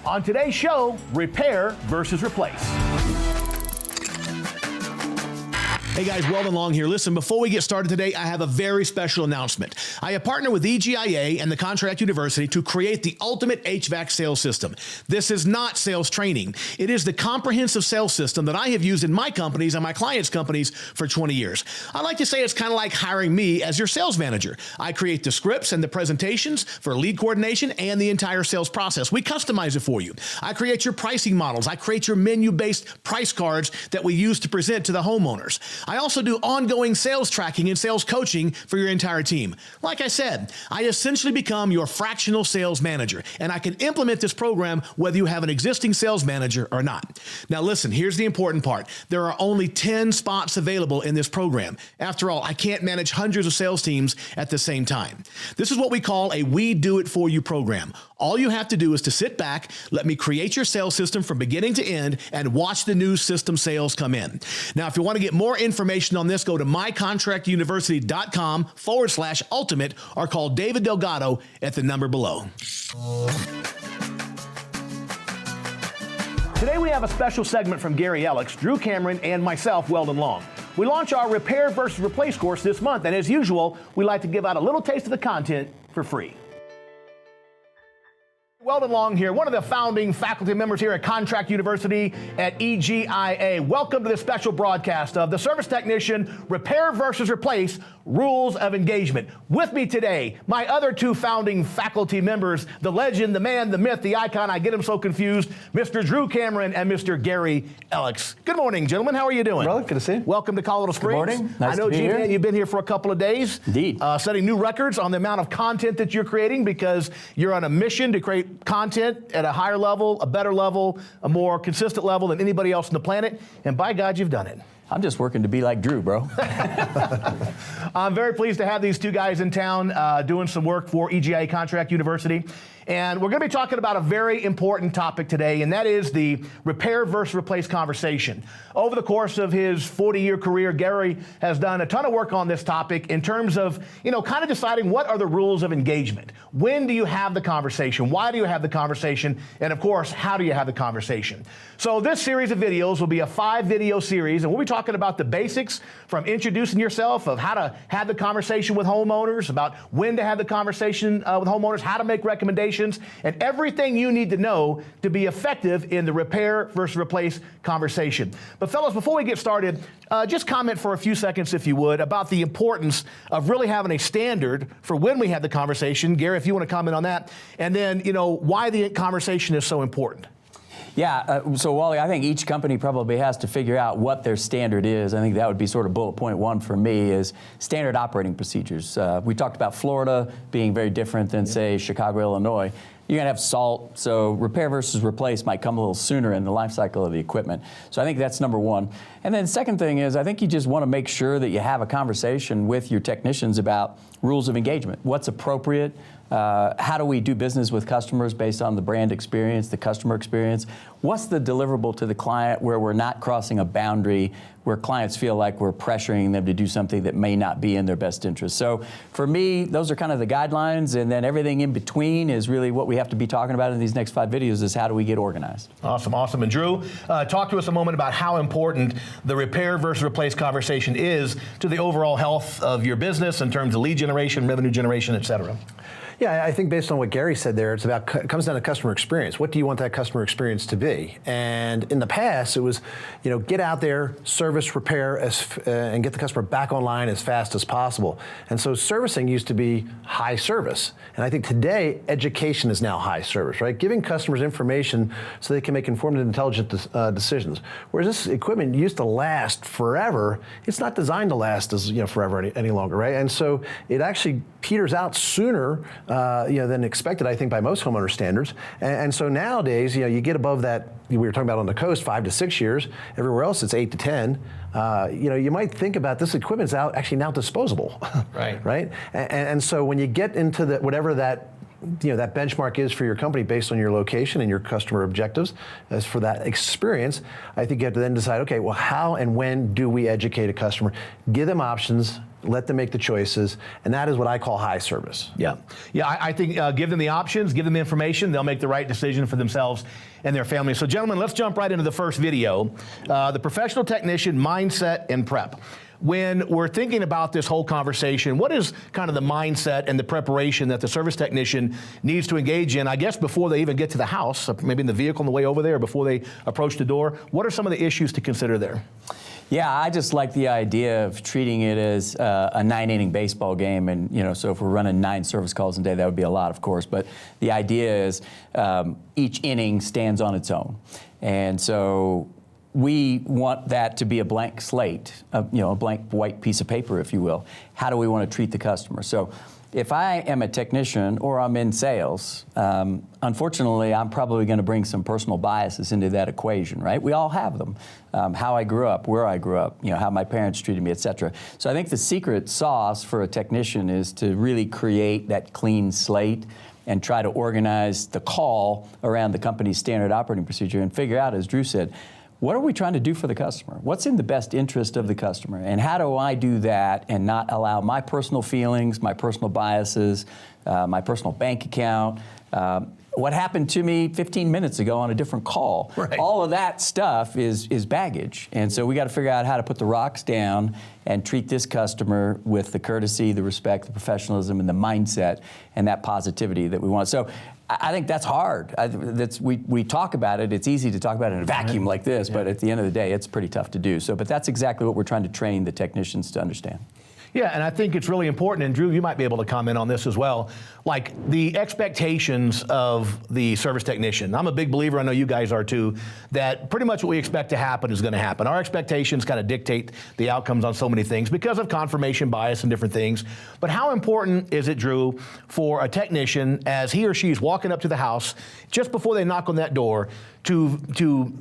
On today's show, repair versus replace. Hey guys, Weldon Long here. Listen, before we get started today, I have a very special announcement. I have partnered with EGIA and the Contractor University to create the ultimate HVAC sales system. This is not sales training. It is the comprehensive sales system that I have used in my companies and my clients' companies for 20 years. I like to say it's kind of like hiring me as your sales manager. I create the scripts and the presentations for lead coordination and the entire sales process. We customize it for you. I create your pricing models. I create your menu-based price cards that we use to present to the homeowners. I also do ongoing sales tracking and sales coaching for your entire team. Like I said, I essentially become your fractional sales manager, and I can implement this program whether you have an existing sales manager or not. Now listen, here's the important part. There are only 10 spots available in this program. After all, I can't manage hundreds of sales teams at the same time. This is what we call a We Do It For You program. All you have to do is to sit back, let me create your sales system from beginning to end, and watch the new system sales come in. Now, if you want to get more information on this, go to mycontractuniversity.com/ultimate or call David Delgado at the number below. Today we have a special segment from Gary Ellis, Drew Cameron, and myself, Weldon Long. We launch our Repair versus Replace course this month, and as usual, we like to give out a little taste of the content for free. Weldon Long here, one of the founding faculty members here at Contractor University at EGIA. Welcome to this special broadcast of the Service Technician Repair versus Replace Rules of Engagement. With me today, my other two founding faculty members, the legend, the man, the myth, the icon, I get him so confused, Mr. Drew Cameron and Mr. Gary Ellis. Good morning, gentlemen. How are you doing? Brother, good to see you. Welcome to Colorado Springs. Good morning. Nice I know, to be here. You've been here for a couple of days. Indeed. Setting new records on the amount of content that you're creating because you're on a mission to create content at a higher level, a better level, a more consistent level than anybody else on the planet. And by God, you've done it. I'm just working to be like Drew, bro. I'm very pleased to have these two guys in town doing some work for EGIA Contract University. And we're going to be talking about a very important topic today, and that is the repair versus replace conversation. Over the course of his 40-year career, Gary has done a ton of work on this topic in terms of, kind of deciding what are the rules of engagement. When do you have the conversation? Why do you have the conversation? And of course, how do you have the conversation? So this series of videos will be a 5-video series, and we'll be talking about the basics from introducing yourself, of how to have the conversation with homeowners, about when to have the conversation with homeowners, how to make recommendations, and everything you need to know to be effective in the repair versus replace conversation. But fellas, before we get started, just comment for a few seconds, if you would, about the importance of really having a standard for when we have the conversation. Gary, if you want to comment on that, and then, why the conversation is so important. Yeah, so Wally, I think each company probably has to figure out what their standard is. I think that would be sort of bullet point one for me, is standard operating procedures. We talked about Florida being very different than, say, Chicago, Illinois. You're going to have salt, so repair versus replace might come a little sooner in the life cycle of the equipment. So I think that's number one. And then second thing is, I think you just want to make sure that you have a conversation with your technicians about rules of engagement. What's appropriate? How do we do business with customers based on the brand experience, the customer experience? What's the deliverable to the client where we're not crossing a boundary, where clients feel like we're pressuring them to do something that may not be in their best interest? So for me, those are kind of the guidelines, and then everything in between is really what we have to be talking about in these next 5 videos, is how do we get organized. Awesome. And Drew, talk to us a moment about how important the repair versus replace conversation is to the overall health of your business in terms of lead generation, revenue generation, et cetera. Yeah, I think based on what Gary said there, it comes down to customer experience. What do you want that customer experience to be? And in the past, it was, get out there, service, repair, and get the customer back online as fast as possible. And so servicing used to be high service. And I think today, education is now high service, right? Giving customers information so they can make informed and intelligent decisions. Whereas this equipment used to last forever, it's not designed to last as forever any longer, right? And so it actually peters out sooner than expected, I think, by most homeowner standards. And so nowadays, you get above that, we were talking about on the coast, 5 to 6 years. Everywhere else, it's 8 to 10. You might think about this equipment's actually now disposable. Right. Right? And so when you get into whatever that that benchmark is for your company based on your location and your customer objectives. As for that experience, I think you have to then decide, okay, well, how and when do we educate a customer? Give them options, let them make the choices, and that is what I call high service. Yeah, I think give them the options, give them the information, they'll make the right decision for themselves and their family. So gentlemen, let's jump right into the first video, the professional technician mindset and prep. When we're thinking about this whole conversation, what is kind of the mindset and the preparation that the service technician needs to engage in, I guess, before they even get to the house, maybe in the vehicle on the way over there, or before they approach the door? What are some of the issues to consider there? Yeah, I just like the idea of treating it as a 9-inning baseball game, and so if we're running 9 service calls a day, that would be a lot, of course. But the idea is each inning stands on its own, and so we want that to be a blank slate, a blank white piece of paper, if you will. How do we want to treat the customer? So if I am a technician or I'm in sales, unfortunately, I'm probably going to bring some personal biases into that equation, right? We all have them. How I grew up, where I grew up, how my parents treated me, et cetera. So I think the secret sauce for a technician is to really create that clean slate and try to organize the call around the company's standard operating procedure and figure out, as Drew said, what are we trying to do for the customer? What's in the best interest of the customer? And how do I do that and not allow my personal feelings, my personal biases, my personal bank account, what happened to me 15 minutes ago on a different call? Right. All of that stuff is baggage. And so we got to figure out how to put the rocks down and treat this customer with the courtesy, the respect, the professionalism, and the mindset and that positivity that we want. So I think that's hard. We talk about it. It's easy to talk about it in a vacuum like this, but at the end of the day, it's pretty tough to do. But that's exactly what we're trying to train the technicians to understand. Yeah, and I think it's really important, and Drew, you might be able to comment on this as well, like the expectations of the service technician. I'm a big believer, I know you guys are too, that pretty much what we expect to happen is going to happen. Our expectations kind of dictate the outcomes on so many things because of confirmation bias and different things. But how important is it, Drew, for a technician as he or she is walking up to the house, just before they knock on that door, to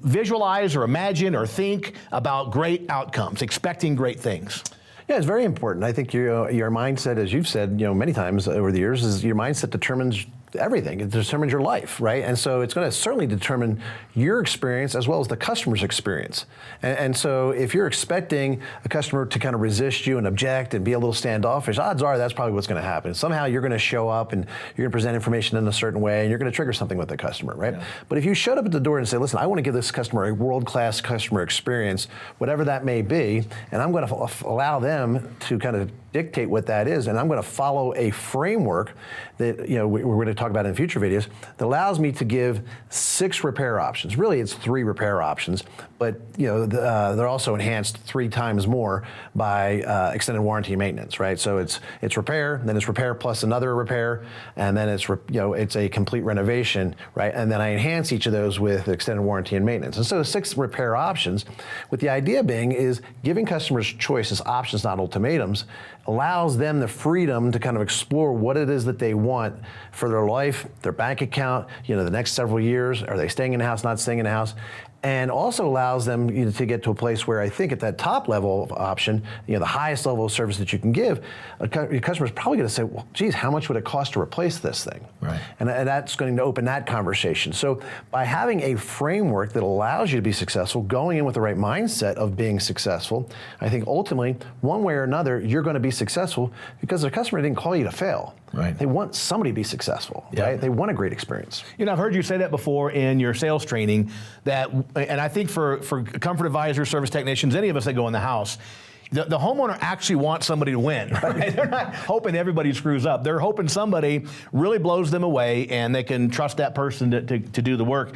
visualize or imagine or think about great outcomes, expecting great things? Yeah, it's very important. I think your mindset, as you've said, many times over the years, is your mindset determines everything. It determines your life, right? And so it's going to certainly determine your experience as well as the customer's experience. And so if you're expecting a customer to kind of resist you and object and be a little standoffish, odds are that's probably what's going to happen. Somehow you're going to show up and you're going to present information in a certain way and you're going to trigger something with the customer, right? Yeah. But if you showed up at the door and say, listen, I want to give this customer a world-class customer experience, whatever that may be, and I'm going to allow them to kind of dictate what that is, and I'm going to follow a framework that we're going to talk about in future videos that allows me to give 6 repair options. Really, it's 3 repair options, but they're also enhanced 3 times more by extended warranty and maintenance, right? So it's repair, then it's repair plus another repair, and then it's a complete renovation, right? And then I enhance each of those with extended warranty and maintenance. And so 6 repair options, with the idea being is giving customers choices, options, not ultimatums, allows them the freedom to kind of explore what it is that they want for their life, their bank account, the next several years. Are they staying in the house, not staying in the house? And also allows them to get to a place where I think at that top level of option, the highest level of service that you can give, your customer is probably going to say, well, geez, how much would it cost to replace this thing? Right. And that's going to open that conversation. So by having a framework that allows you to be successful, going in with the right mindset of being successful, I think ultimately, one way or another, you're going to be successful because the customer didn't call you to fail. Right. They want somebody to be successful, right? They want a great experience. I've heard you say that before in your sales training, and I think for comfort advisors, service technicians, any of us that go in the house, the homeowner actually wants somebody to win. Right? They're not hoping everybody screws up. They're hoping somebody really blows them away and they can trust that person to do the work.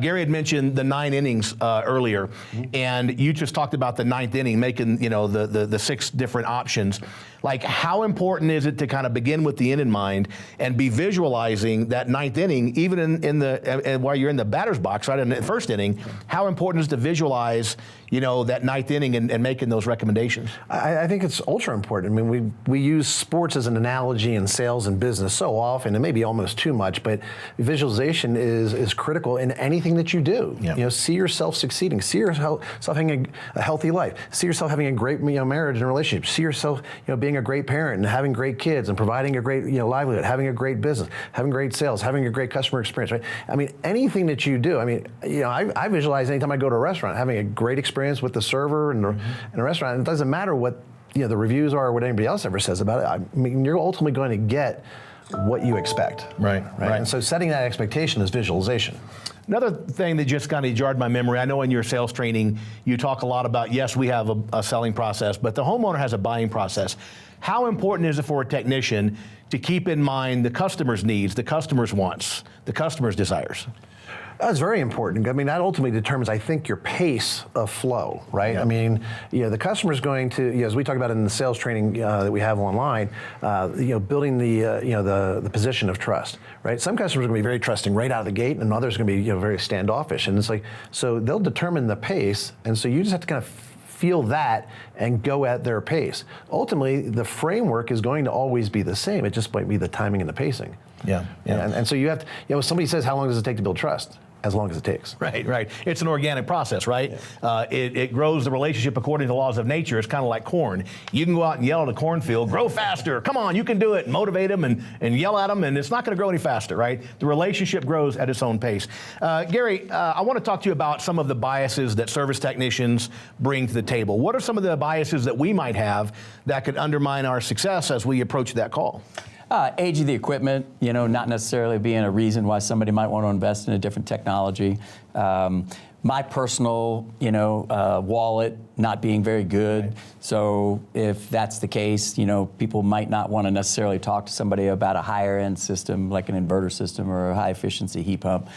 Gary had mentioned the 9 innings earlier, and you just talked about the 9th inning, making the 6 different options. Like, how important is it to kind of begin with the end in mind and be visualizing that 9th inning, even in while you're in the batter's box, right, in the first inning? How important is to visualize, that 9th inning and making those recommendations? I think it's ultra important. I mean, we use sports as an analogy in sales and business so often, and maybe almost too much, but visualization is critical in anything that you do. Yeah. See yourself succeeding. See yourself having a healthy life. See yourself having a great marriage and relationship. See yourself being being a great parent and having great kids and providing a great livelihood, having a great business, having great sales, having a great customer experience, right? I mean, anything that you do, I mean, I visualize anytime I go to a restaurant, having a great experience with the server in a restaurant. And it doesn't matter what the reviews are or what anybody else ever says about it. I mean, you're ultimately going to get what you expect. Right. And so setting that expectation is visualization. Another thing that just kind of jarred my memory, I know in your sales training, you talk a lot about, yes, we have a selling process, but the homeowner has a buying process. How important is it for a technician to keep in mind the customer's needs, the customer's wants, the customer's desires? That's very important. I mean, that ultimately determines, I think, your pace of flow, right? Yeah. I mean, the customer's going to, as we talk about in the sales training that we have online, building the position of trust, right? Some customers are going to be very trusting right out of the gate, and others are going to be very standoffish, and it's like, so they'll determine the pace, and so you just have to kind of feel that and go at their pace. Ultimately, the framework is going to always be the same. It just might be the timing and the pacing. Yeah. And so you have to, somebody says, how long does it take to build trust? As long as it takes. Right. It's an organic process, right? Yeah. It grows the relationship according to the laws of nature. It's kind of like corn. You can go out and yell at a cornfield, grow faster, come on, you can do it, motivate them and yell at them, and it's not going to grow any faster, right? The relationship grows at its own pace. Gary, I want to talk to you about some of the biases that service technicians bring to the table. What are some of the biases that we might have that could undermine our success as we approach that call? Age of the equipment, not necessarily being a reason why somebody might want to invest in a different technology. My personal, wallet not being very good. Right. So if that's the case, people might not want to necessarily talk to somebody about a higher end system like an inverter system or a high efficiency heat pump.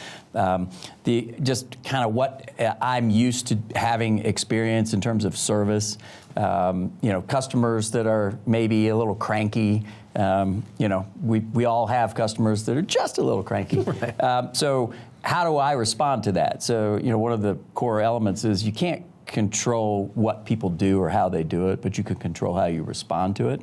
Just kind of what I'm used to having experience in terms of service. Customers that are maybe a little cranky. We all have customers that are just a little cranky. Right. So how do I respond to that? So, one of the core elements is you can't control what people do or how they do it, but you can control how you respond to it.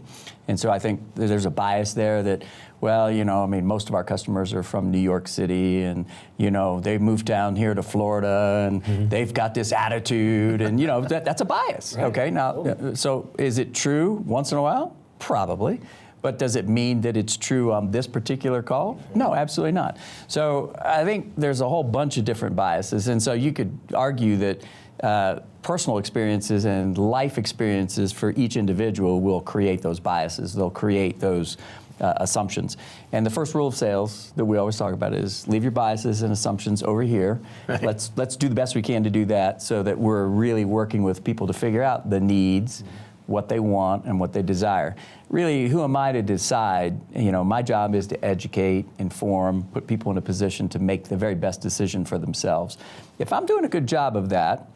And so I think there's a bias there that, most of our customers are from New York City and, they moved down here to Florida and they've got this attitude and, that's a bias. Right. Okay, now, so is it true once in a while? Probably. But does it mean that it's true on this particular call? No, absolutely not. So I think there's a whole bunch of different biases. And so you could argue that personal experiences and life experiences for each individual will create those biases. They'll create those assumptions. And the first rule of sales that we always talk about is leave your biases and assumptions over here. Right. Let's do the best we can to do that so that we're really working with people to figure out the needs, what they want and what they desire. Really, who am I to decide? My job is to educate, inform, put people in a position to make the very best decision for themselves. If I'm doing a good job of that,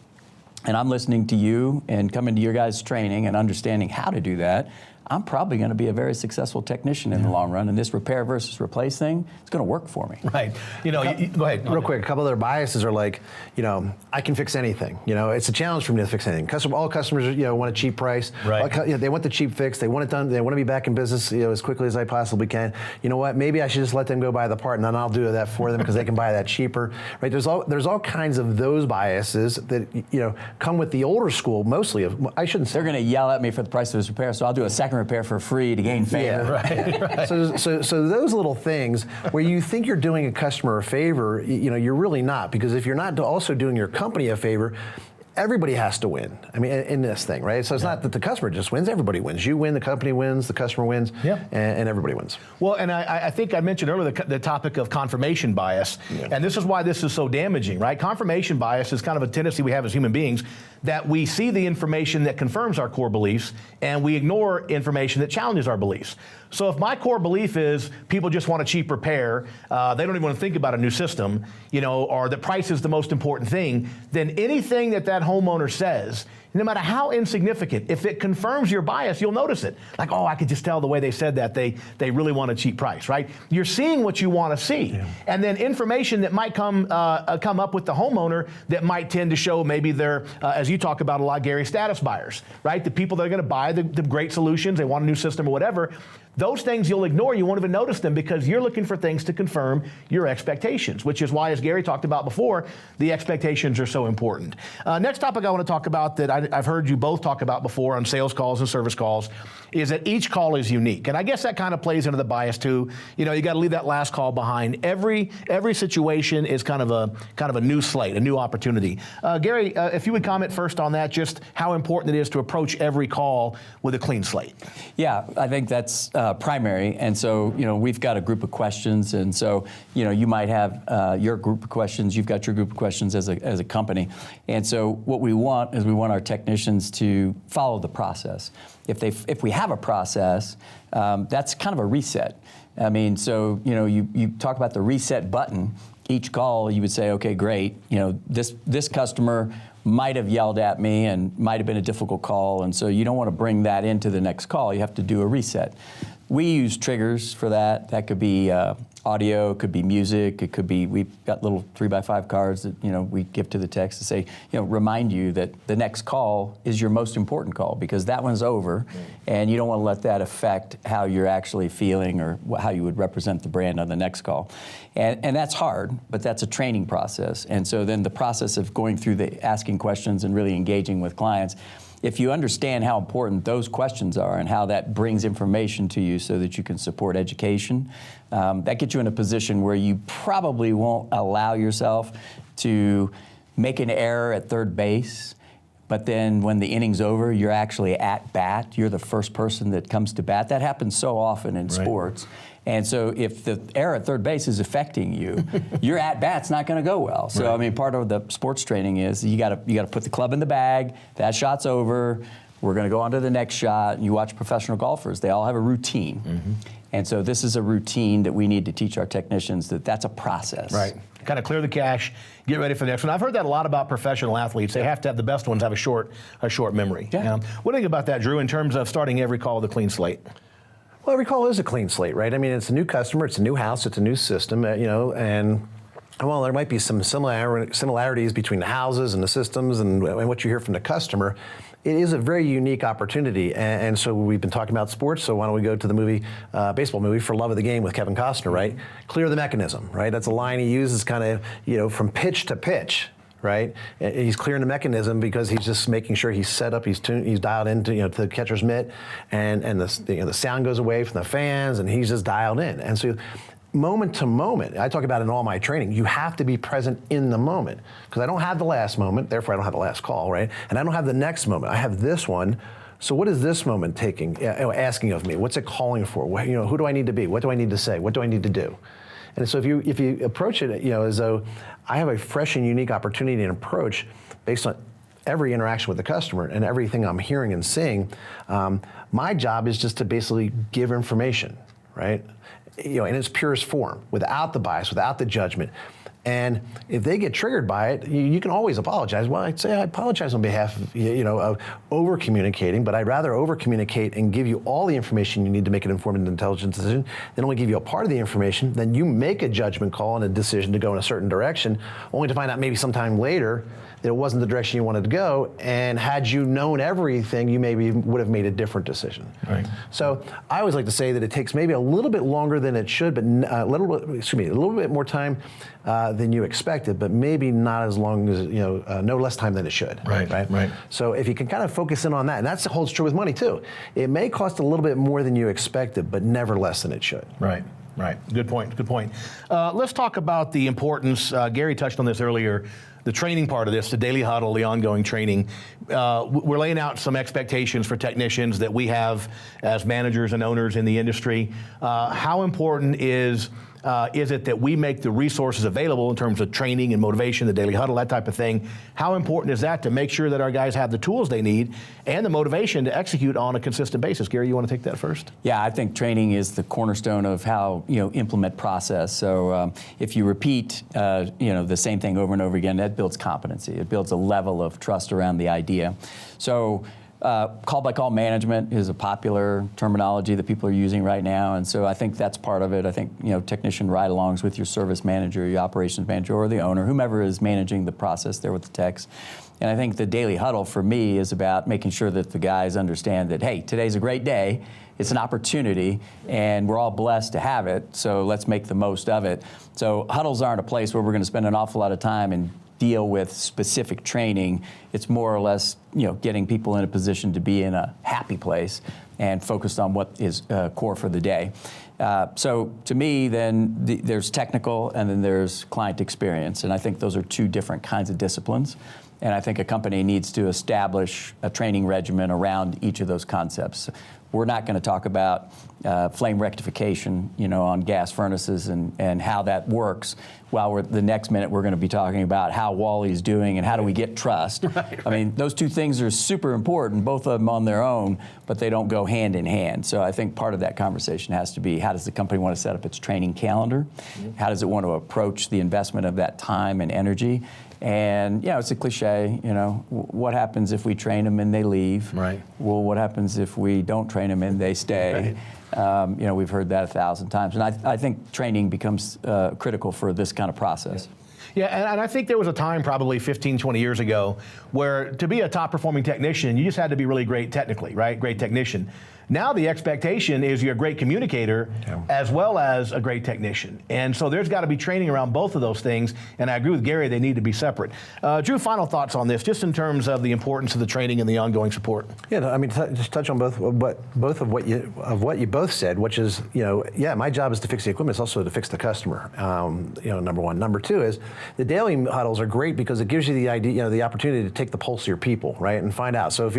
and I'm listening to you and coming to your guys' training and understanding how to do that, I'm probably going to be a very successful technician in the long run, and this repair versus replace thing is going to work for me. Right. Go ahead. Real quick, a couple of their biases are like, I can fix anything. It's a challenge for me to fix anything. All customers, want a cheap price. Right. They want the cheap fix. They want it done. They want to be back in business, as quickly as I possibly can. You know what? Maybe I should just let them go buy the part, and then I'll do that for them because they can buy that cheaper. Right. There's all kinds of those biases that come with the older school. Mostly I shouldn't say. They're going to yell at me for the price of this repair, so I'll do a second repair for free to gain favor. Yeah, right. So those little things where you think you're doing a customer a favor, you're really not, because if you're not also doing your company a favor, everybody has to win. I mean, in this thing, right? So it's not that the customer just wins, everybody wins. You win, the company wins, the customer wins, and everybody wins. Well, and I think I mentioned earlier the topic of confirmation bias, and this is why this is so damaging, right? Confirmation bias is kind of a tendency we have as human beings, that we see the information that confirms our core beliefs, and we ignore information that challenges our beliefs. So if my core belief is people just want a cheap repair, they don't even want to think about a new system, or the price is the most important thing, then anything that homeowner says, no matter how insignificant, if it confirms your bias, you'll notice it. Like, I could just tell the way they said that they really want a cheap price, right? You're seeing what you want to see. Yeah. And then information that might come up with the homeowner that might tend to show maybe they're, as you talk about a lot, Gary, status buyers, right? The people that are going to buy the great solutions, they want a new system or whatever. those things you'll ignore. You won't even notice them because you're looking for things to confirm your expectations, which is why, as Gary talked about before, the expectations are so important. Next topic I want to talk about that I've heard you both talk about before on sales calls and service calls is that each call is unique. And I guess that kind of plays into the bias too. You got to leave that last call behind. Every situation is kind of a new slate, a new opportunity. Gary, if you would comment first on that, just how important it is to approach every call with a clean slate. Yeah, I think that's primary. And so, we've got a group of questions. And so, you might have your group of questions. You've got your group of questions as a company. And so what we want is we want our technicians to follow the process. If we have a process, that's kind of a reset. I mean, so, you talk about the reset button. Each call, you would say, okay, great. This customer might have yelled at me and might have been a difficult call, and so you don't want to bring that into the next call. You have to do a reset. We use triggers for that. That could be audio, it could be music, it could be, we've got little 3x5 cards that we give to the techs to say, remind you that the next call is your most important call because that one's over, and you don't want to let that affect how you're actually feeling or how you would represent the brand on the next call. And that's hard, but that's a training process. And so then the process of going through the asking questions and really engaging with clients, if you understand how important those questions are and how that brings information to you so that you can support education, that gets you in a position where you probably won't allow yourself to make an error at third base, but then when the inning's over, you're actually at bat. You're the first person that comes to bat. That happens so often in sports. And so if the error at third base is affecting you, your at-bat's not going to go well. So, I mean, part of the sports training is you got to put the club in the bag. That shot's over. We're going to go on to the next shot. And you watch professional golfers. They all have a routine. And so this is a routine that we need to teach our technicians that's a process. Right. Kind of clear the cache, get ready for the next one. I've heard that a lot about professional athletes. They have to have the best ones have a short memory. Yeah. What do you think about that, Drew, in terms of starting every call with a clean slate? Well, every call is a clean slate, right? I mean, it's a new customer, it's a new house, it's a new system, and well, there might be some similarities between the houses and the systems and what you hear from the customer. It is a very unique opportunity, and so we've been talking about sports, so why don't we go to the baseball movie, For Love of the Game with Kevin Costner, right? Clear the mechanism, right? That's a line he uses kind of, from pitch to pitch. Right, he's clearing the mechanism because he's just making sure he's set up, he's dialed into to the catcher's mitt, and the sound goes away from the fans, and he's just dialed in. And so, moment to moment, I talk about it in all my training. You have to be present in the moment because I don't have the last moment, therefore I don't have the last call, right? And I don't have the next moment. I have this one. So what is this moment asking of me? What's it calling for? Who do I need to be? What do I need to say? What do I need to do? And so if you approach it, as though I have a fresh and unique opportunity and approach based on every interaction with the customer and everything I'm hearing and seeing, my job is just to basically give information, right? In its purest form, without the bias, without the judgment. And if they get triggered by it, you can always apologize. Well, I'd say I apologize on behalf of over-communicating, but I'd rather over-communicate and give you all the information you need to make an informed and intelligent decision than only give you a part of the information. Then you make a judgment call and a decision to go in a certain direction, only to find out maybe sometime later that it wasn't the direction you wanted to go. And had you known everything, you maybe would have made a different decision. Right. So I always like to say that it takes maybe a little bit longer than it should, but a little bit more time than you expected, but maybe not as long as, no less time than it should. Right. So if you can kind of focus in on that, and that holds true with money too. It may cost a little bit more than you expected, but never less than it should. Right. Good point. Let's talk about the importance, Gary touched on this earlier, the training part of this, the daily huddle, the ongoing training. We're laying out some expectations for technicians that we have as managers and owners in the industry. How important is it that we make the resources available in terms of training and motivation, the daily huddle, that type of thing? How important is that to make sure that our guys have the tools they need and the motivation to execute on a consistent basis? Gary, you want to take that first? Yeah, I think training is the cornerstone of how implement process. So if you repeat the same thing over and over again, that builds competency. It builds a level of trust around the idea. So Call-by-call management is a popular terminology that people are using right now, and so I think that's part of it. I think technician ride-alongs with your service manager, your operations manager, or the owner, whomever is managing the process there with the techs. And I think the daily huddle for me is about making sure that the guys understand that, hey, today's a great day, it's an opportunity, and we're all blessed to have it, so let's make the most of it. So huddles aren't a place where we're going to spend an awful lot of time and deal with specific training. It's more or less, getting people in a position to be in a happy place and focused on what is core for the day. So to me, then there's technical and then there's client experience, and I think those are two different kinds of disciplines. And I think a company needs to establish a training regimen around each of those concepts. We're not going to talk about flame rectification, on gas furnaces and how that works, while the next minute we're going to be talking about how Wally's doing and how do we get trust. Right. I mean, those two things are super important, both of them on their own, but they don't go hand in hand. So I think part of that conversation has to be, how does the company want to set up its training calendar? Mm-hmm. How does it want to approach the investment of that time and energy? And, it's a cliche, what happens if we train them and they leave? Right. Well, what happens if we don't train them and they stay? Right. We've heard that 1,000 times. And I think training becomes critical for this kind of process. Yeah, and I think there was a time probably 15, 20 years ago where to be a top performing technician, you just had to be really great technically, right? Great technician. Now the expectation is you're a great communicator as well as a great technician. And so there's got to be training around both of those things. And I agree with Gary, they need to be separate. Drew, final thoughts on this, just in terms of the importance of the training and the ongoing support. Yeah, I mean, just touch on both of what you both said, which is, my job is to fix the equipment. It's also to fix the customer. Number one. Number two is the daily huddles are great because it gives you the idea, the opportunity to take the pulse of your people, right, and find out. So if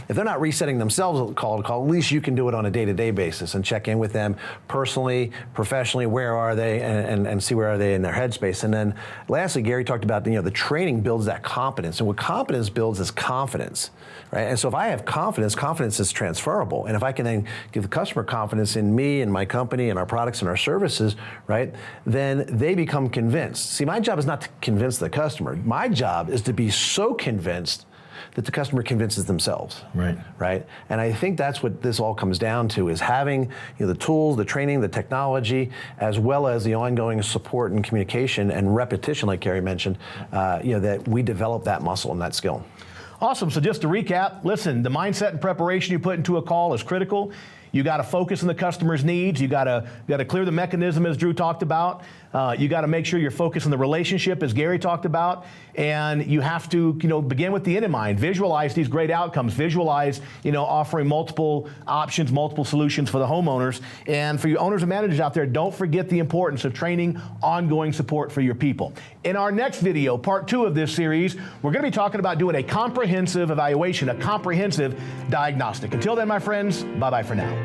they're not resetting themselves call to call, at least you can do it on a day-to-day basis and check in with them personally, professionally, where are they, and see where are they in their headspace. And then lastly, Gary talked about the training builds that competence, and what competence builds is confidence, right? And so if I have confidence, confidence is transferable, and if I can then give the customer confidence in me and my company and our products and our services, right, then they become convinced. See, my job is not to convince the customer. My job is to be so convinced that the customer convinces themselves. Right. And I think that's what this all comes down to, is having the tools, the training, the technology, as well as the ongoing support and communication and repetition, like Gary mentioned, that we develop that muscle and that skill. Awesome. So just to recap, listen, the mindset and preparation you put into a call is critical. You got to focus on the customer's needs. You got to clear the mechanism, as Drew talked about. You got to make sure you're focused on the relationship, as Gary talked about, and you have to, begin with the end in mind. Visualize these great outcomes. Visualize, offering multiple options, multiple solutions for the homeowners. And for your owners and managers out there, don't forget the importance of training, ongoing support for your people. In our next video, part 2 of this series, we're going to be talking about doing a comprehensive evaluation, a comprehensive diagnostic. Until then, my friends, bye-bye for now.